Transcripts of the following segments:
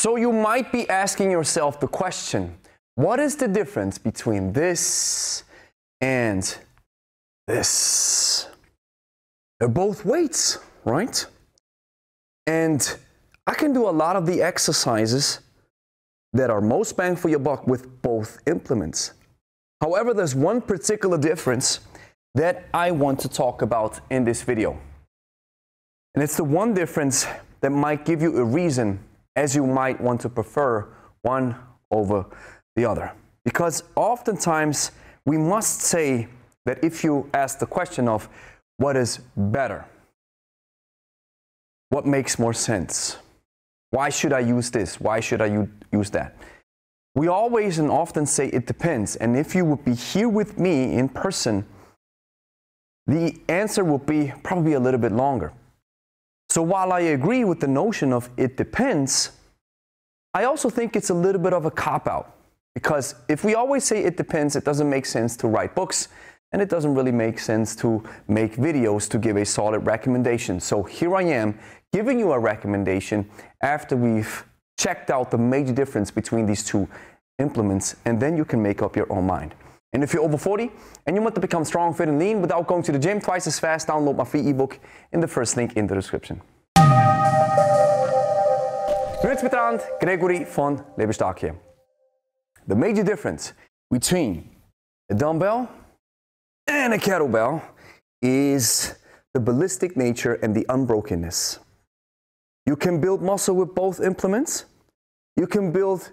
So you might be asking yourself the question, what is the difference between this and this? They're both weights, right? And I can do a lot of the exercises that are most bang for your buck with both implements. However, there's one particular difference that I want to talk about in this video. And it's the one difference that might give you a reason as you might want to prefer one over the other. Because oftentimes we must say that if you ask the question of what is better, what makes more sense? Why should I use this? Why should I use that? We always and often say it depends. And if you would be here with me in person, the answer would be probably a little bit longer. So while I agree with the notion of it depends, I also think it's a little bit of a cop-out. Because if we always say it depends, it doesn't make sense to write books, and it doesn't really make sense to make videos to give a solid recommendation. So here I am giving you a recommendation after we've checked out the major difference between these two implements, and then you can make up your own mind. And if you're over 40 and you want to become strong, fit, and lean without going to the gym twice as fast, download my free ebook in the first link in the description. Grüezi miteinander, Gregory von Lebe Stark here. The major difference between a dumbbell and a kettlebell is the ballistic nature and the unbrokenness. You can build muscle with both implements. You can build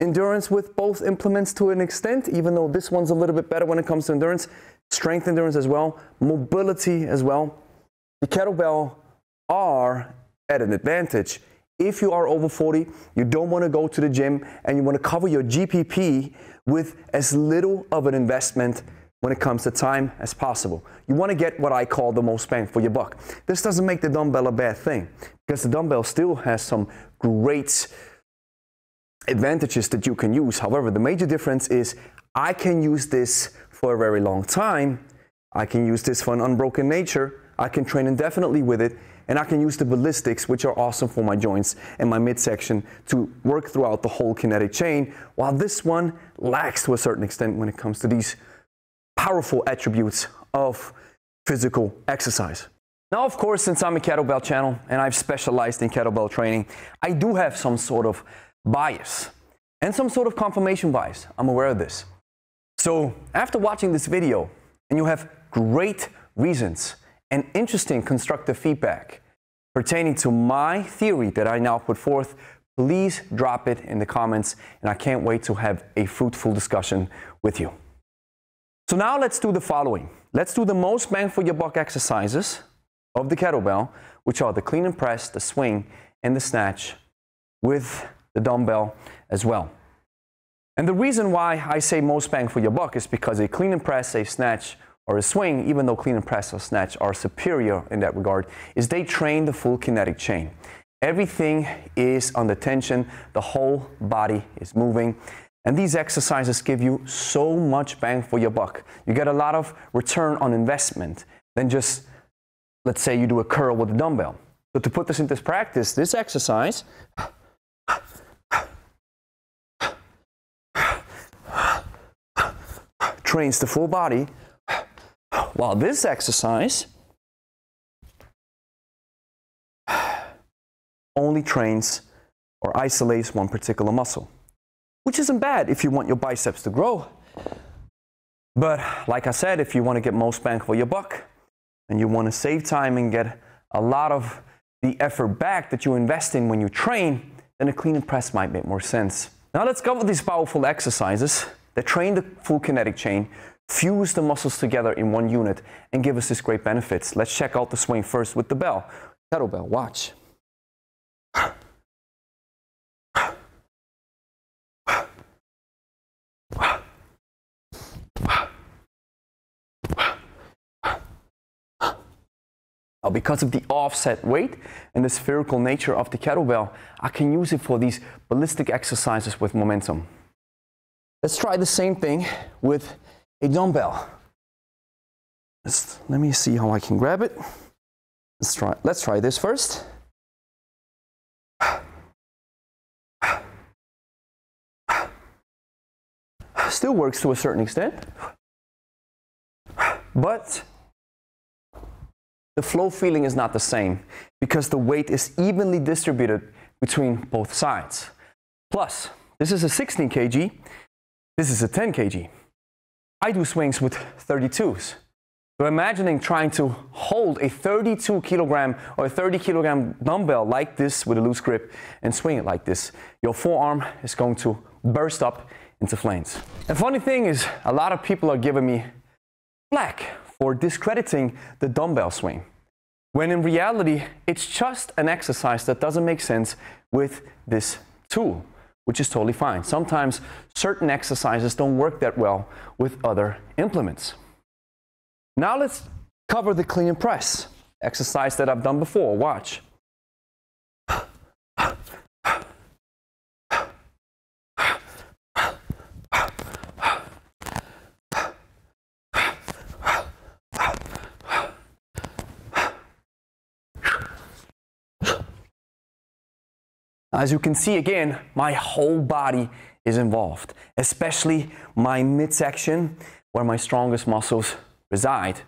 endurance with both implements to an extent, even though this one's a little bit better when it comes to endurance, strength endurance as well, mobility as well. The kettlebell are at an advantage. If you are over 40, you don't want to go to the gym, and you want to cover your GPP with as little of an investment when it comes to time as possible. You want to get what I call the most bang for your buck. This doesn't make the dumbbell a bad thing, because the dumbbell still has some great advantages that you can use. However, the major difference is I can use this for a very long time. I can use this for an unbroken nature. I can train indefinitely with it. And I can use the ballistics, which are awesome for my joints and my midsection, to work throughout the whole kinetic chain, while this one lacks to a certain extent when it comes to these powerful attributes of physical exercise. Now, of course, since I'm a kettlebell channel and I've specialized in kettlebell training, I do have some sort of bias and some sort of confirmation bias. I'm aware of this. So after watching this video, and you have great reasons and interesting constructive feedback pertaining to my theory that I now put forth, please drop it in the comments, and I can't wait to have a fruitful discussion with you. So now let's do the following. Let's do the most bang for your buck exercises of the kettlebell, which are the clean and press, the swing, and the snatch with the dumbbell as well. And the reason why I say most bang for your buck is because a clean and press, a snatch, or a swing, even though clean and press or snatch are superior in that regard, is they train the full kinetic chain. Everything is under tension, the whole body is moving, and these exercises give you so much bang for your buck. You get a lot of return on investment than just, let's say you do a curl with a dumbbell. So to put this into practice, this exercise trains the full body, while this exercise only trains or isolates one particular muscle, which isn't bad if you want your biceps to grow. But like I said, if you want to get most bang for your buck and you want to save time and get a lot of the effort back that you invest in when you train, then a clean and press might make more sense. Now let's cover these powerful exercises that train the full kinetic chain, fuse the muscles together in one unit, and give us these great benefits. Let's check out the swing first with the bell. Kettlebell, watch. Now, because of the offset weight and the spherical nature of the kettlebell, I can use it for these ballistic exercises with momentum. Let's try the same thing with a dumbbell. Let me see how I can grab it. Let's try this first. still works to a certain extent, but the flow feeling is not the same because the weight is evenly distributed between both sides. Plus, this is a 16 kg, this is a 10 kg. I do swings with 32s. So imagining trying to hold a 32 kilogram or a 30 kilogram dumbbell like this with a loose grip and swing it like this, your forearm is going to burst up into flames. The funny thing is, a lot of people are giving me flack for discrediting the dumbbell swing, when in reality, it's just an exercise that doesn't make sense with this tool, which is totally fine. Sometimes certain exercises don't work that well with other implements. Now let's cover the clean and press, exercise that I've done before. Watch. As you can see again, my whole body is involved, especially my midsection where my strongest muscles reside.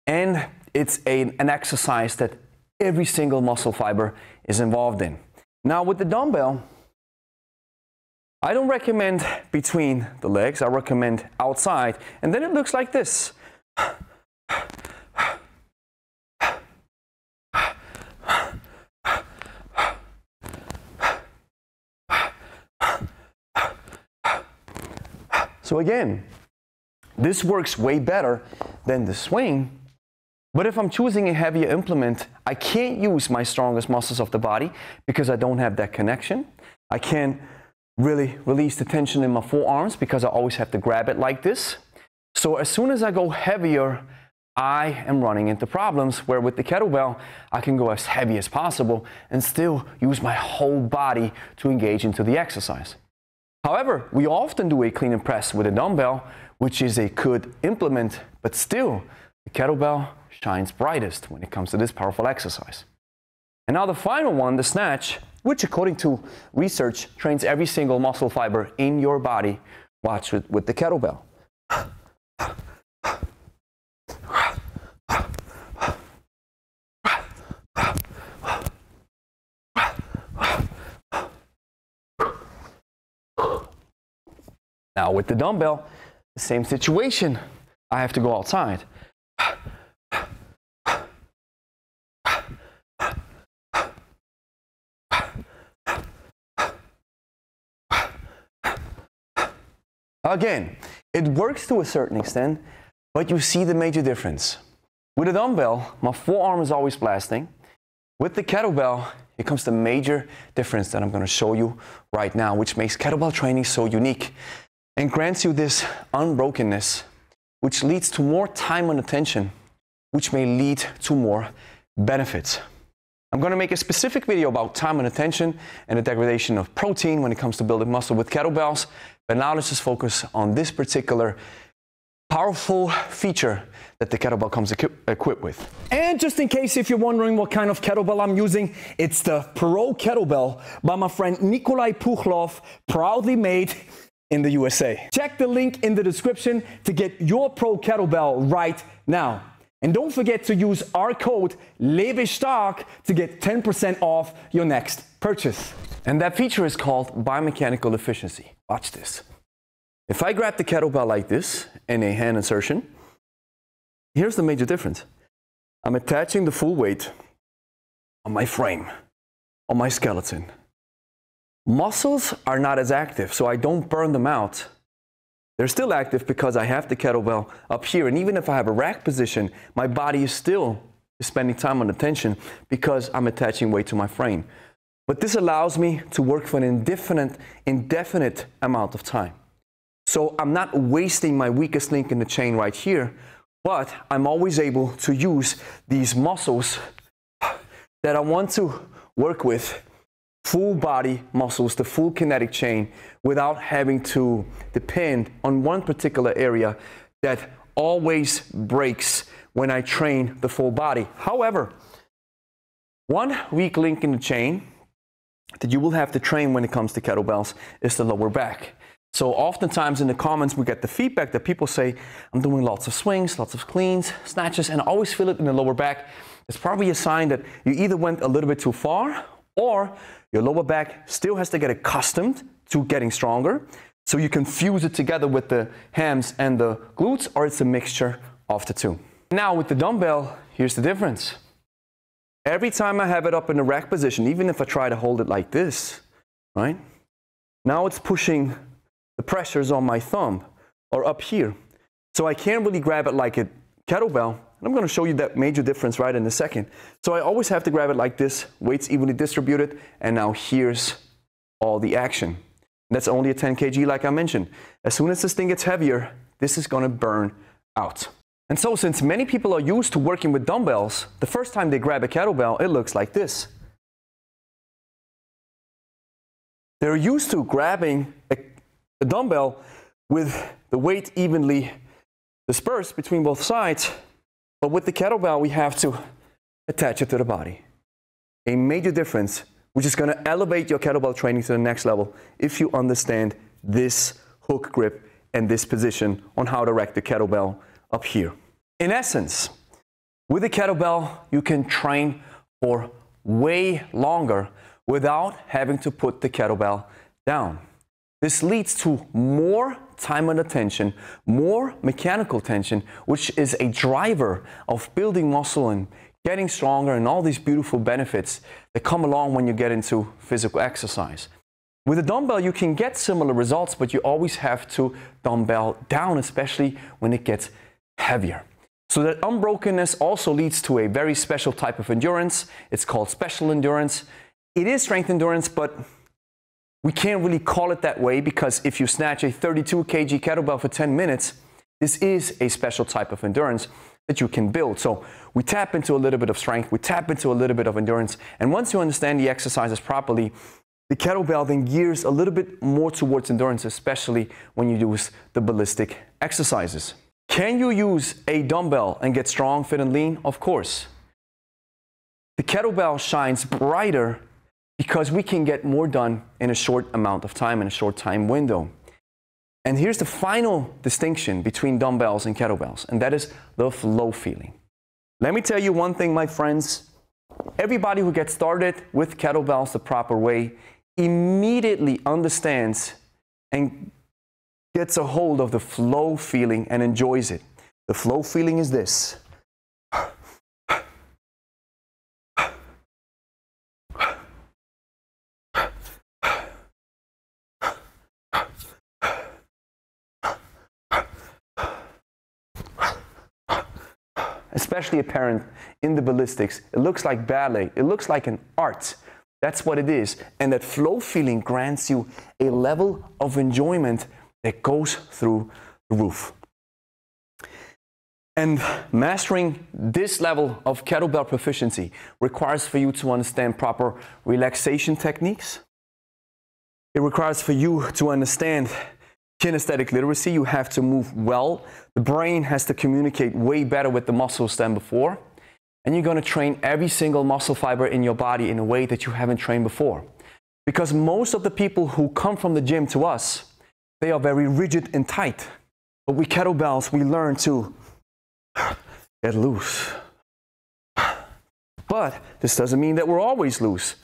And it's an exercise that every single muscle fiber is involved in. Now with the dumbbell, I don't recommend between the legs, I recommend outside, and then it looks like this. So again, this works way better than the swing, but if I'm choosing a heavier implement, I can't use my strongest muscles of the body because I don't have that connection. I can't really release the tension in my forearms because I always have to grab it like this. So as soon as I go heavier, I am running into problems, where with the kettlebell, I can go as heavy as possible and still use my whole body to engage into the exercise. However, we often do a clean and press with a dumbbell, which is a good implement, but still, the kettlebell shines brightest when it comes to this powerful exercise. And now the final one, the snatch, which according to research trains every single muscle fiber in your body. Watch with the kettlebell. Now with the dumbbell, the same situation. I have to go outside. Again, it works to a certain extent, but you see the major difference. With a dumbbell, my forearm is always blasting. With the kettlebell, here comes the major difference that I'm going to show you right now, which makes kettlebell training so unique and grants you this unbrokenness, which leads to more time and attention, which may lead to more benefits. I'm going to make a specific video about time and attention and the degradation of protein when it comes to building muscle with kettlebells, but now let's just focus on this particular powerful feature that the kettlebell comes equipped with. And just in case if you're wondering what kind of kettlebell I'm using, it's the Pro Kettlebell by my friend Nikolai Puchlov, proudly made in the USA. Check the link in the description to get your Pro Kettlebell right now. And don't forget to use our code Lebe to get 10% off your next purchase. And that feature is called biomechanical efficiency. Watch this. If I grab the kettlebell like this in a hand insertion, here's the major difference. I'm attaching the full weight on my frame, on my skeleton. Muscles are not as active, so I don't burn them out. They're still active because I have the kettlebell up here, and even if I have a rack position, my body is still spending time on the tension because I'm attaching weight to my frame. But this allows me to work for an indefinite amount of time. So I'm not wasting my weakest link in the chain right here, but I'm always able to use these muscles that I want to work with, full body muscles, the full kinetic chain, without having to depend on one particular area that always breaks when I train the full body. However, one weak link in the chain that you will have to train when it comes to kettlebells is the lower back. So oftentimes in the comments, we get the feedback that people say, I'm doing lots of swings, lots of cleans, snatches, and I always feel it in the lower back. It's probably a sign that you either went a little bit too far or your lower back still has to get accustomed to getting stronger. So you can fuse it together with the hams and the glutes, or it's a mixture of the two. Now with the dumbbell, here's the difference. Every time I have it up in the rack position, even if I try to hold it like this, right? Now it's pushing the pressures on my thumb or up here. So I can't really grab it like a kettlebell. And I'm going to show you that major difference right in a second. So I always have to grab it like this, weights evenly distributed, and now here's all the action. That's only a 10 kg like I mentioned. As soon as this thing gets heavier, this is going to burn out. And so since many people are used to working with dumbbells, the first time they grab a kettlebell, it looks like this. They're used to grabbing a dumbbell with the weight evenly dispersed between both sides, but with the kettlebell we have to attach it to the body. A major difference, which is going to elevate your kettlebell training to the next level if you understand this hook grip and this position on how to rack the kettlebell up here. In essence, with the kettlebell you can train for way longer without having to put the kettlebell down. This leads to more time and attention, more mechanical tension, which is a driver of building muscle and getting stronger and all these beautiful benefits that come along when you get into physical exercise. With a dumbbell, you can get similar results, but you always have to dumbbell down, especially when it gets heavier. So that unbrokenness also leads to a very special type of endurance. It's called special endurance. It is strength endurance, but we can't really call it that way because if you snatch a 32 kg kettlebell for 10 minutes, this is a special type of endurance that you can build. So we tap into a little bit of strength, we tap into a little bit of endurance, and once you understand the exercises properly, the kettlebell then gears a little bit more towards endurance, especially when you use the ballistic exercises. Can you use a dumbbell and get strong, fit, and lean? Of course. The kettlebell shines brighter because we can get more done in a short amount of time, in a short time window. And here's the final distinction between dumbbells and kettlebells, and that is the flow feeling. Let me tell you one thing, my friends. Everybody who gets started with kettlebells the proper way immediately understands and gets a hold of the flow feeling and enjoys it. The flow feeling is this. Especially apparent in the ballistics. It looks like ballet. It looks like an art. That's what it is. And that flow feeling grants you a level of enjoyment that goes through the roof. And mastering this level of kettlebell proficiency requires for you to understand proper relaxation techniques. It requires for you to understand kinesthetic literacy. You have to move well. The brain has to communicate way better with the muscles than before. And you're going to train every single muscle fiber in your body in a way that you haven't trained before. Because most of the people who come from the gym to us, they are very rigid and tight. But with kettlebells, we learn to get loose. But this doesn't mean that we're always loose.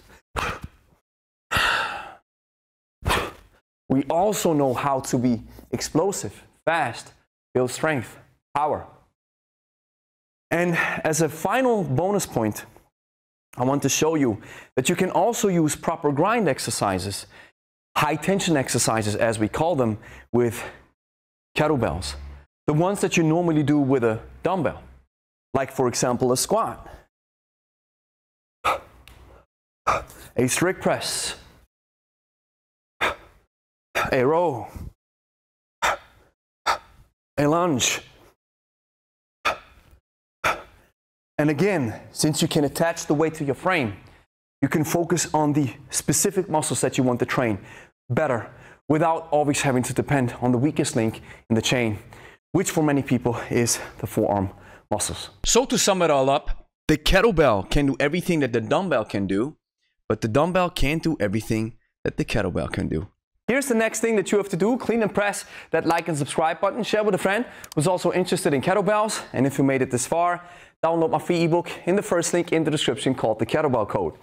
We also know how to be explosive, fast, build strength, power. And as a final bonus point, I want to show you that you can also use proper grind exercises, high tension exercises as we call them, with kettlebells. The ones that you normally do with a dumbbell, like for example a squat, a strict press, a row, a lunge. And again, since you can attach the weight to your frame, you can focus on the specific muscles that you want to train better without always having to depend on the weakest link in the chain, which for many people is the forearm muscles. So to sum it all up, the kettlebell can do everything that the dumbbell can do, but the dumbbell can't do everything that the kettlebell can do. Here's the next thing that you have to do. Clean and press that like and subscribe button. Share with a friend who's also interested in kettlebells. And if you made it this far, download my free ebook in the first link in the description called the Kettlebell Code.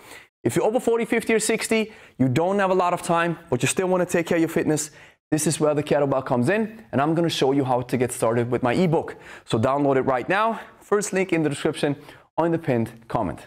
If you're over 40, 50, or 60, you don't have a lot of time, but you still want to take care of your fitness, this is where the kettlebell comes in, and I'm going to show you how to get started with my ebook. So download it right now. First link in the description or in the pinned comment.